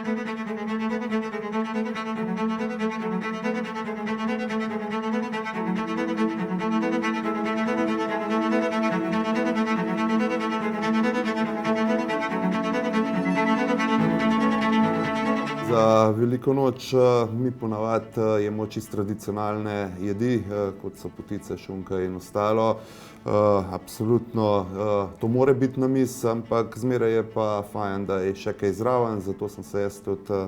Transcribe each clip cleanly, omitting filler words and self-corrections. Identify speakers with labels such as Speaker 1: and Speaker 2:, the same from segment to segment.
Speaker 1: Za veliko noč mi ponavadi jemo čisto tradicionalne jedi, kot so potice, šunka in ostalo. Absolutno to mora biti na mizi, ampak zmeraj je pa fajn, da je še kaj zraven, zato sem se jaz tudi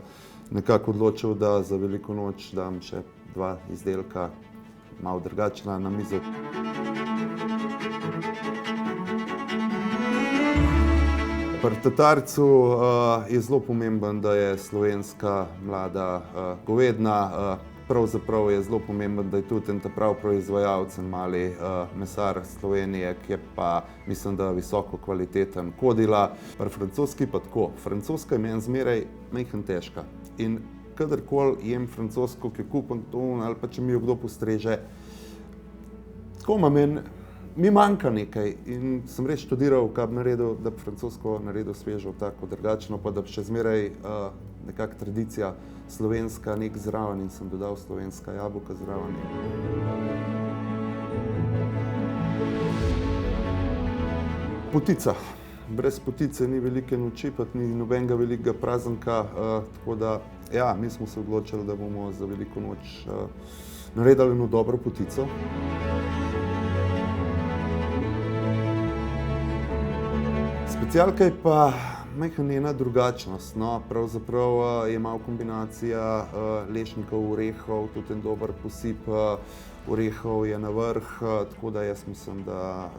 Speaker 1: nekako odločil, da za veliko noč dam še 2 izdelka malo drugačna na mizo. Pri tatarcu je zelo pomembno, da je slovenska mlada govedina. Pravzaprav je zelo pomembno, da je tudi en ta prav proizvajalec, en mali mesar Slovenije, ki je pa, mislim, da visoko kvaliteten kodila. Pri francoski pa tako. Francoska je meni zmeraj majhen težka. In kadarkoli jem francosko, ki kupim to, ali pa če mi jo kdo postreže, tako mi manjka nekaj. In sem res študiral, kaj bi naredil, da bi francosko naredil svežo, tako drugačno, pa da bi še zmeraj nekako tradicija slovenska nek zraven in sem dodal slovenska jabolka zraven. Potica. Brez potice ni velike noči, pa ni nobenega velikega praznika, tako da ja, mi smo se odločili, da bomo za veliko noč naredili eno dobro potico. Specialka je pa majhna njena drugačnost, no. Pravzaprav je malo kombinacija lešnikov, orehov, tudi en dober posip orehov je na vrh, tako da jaz mislim, da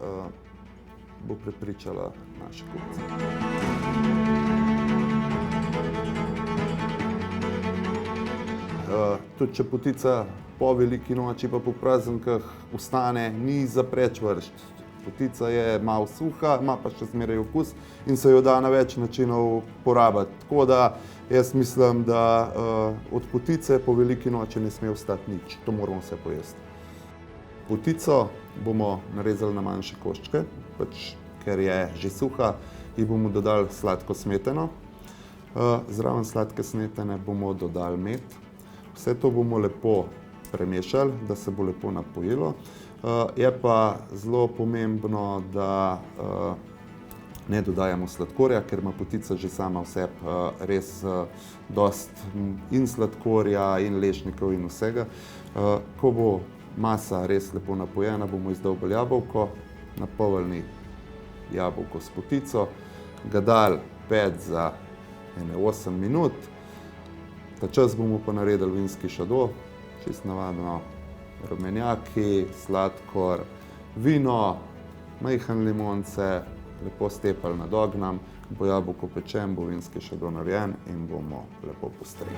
Speaker 1: bo prepričala naše kupce. Tudi če potica po veliki noči pa po praznikih ostane, ni za preč vreči. Potica je malo suha, ima pa še zmeraj okus in se jo da na več načinov porabiti. Tako da jaz mislim, da od potice po veliki noči ne sme ostati nič. To moramo vse pojesti. Potico bomo narezali na manjše koščke, ker je že suha, ji bomo dodali sladko smetano. Zraven sladke smetane bomo dodali med. Vse to bomo lepo premešali, da se bo lepo napojilo. Je pa zelo pomembno, da ne dodajamo sladkorja, ker ima potica že sama v sebi res dosti in sladkorja in lešnikov in vsega. Ko bo masa res lepo napojena, bomo izdolbali jabolko, napolnili jabolko s potico, ga dali peti za 8 minut. Ta čas bomo pa naredili vinski šado, čisto navadno rumenjaki, sladkor, vino, majhen limonce, lepo stepali nad ognjem, bo jabolko pečen, bo vinski šado narejen in bomo lepo postregli.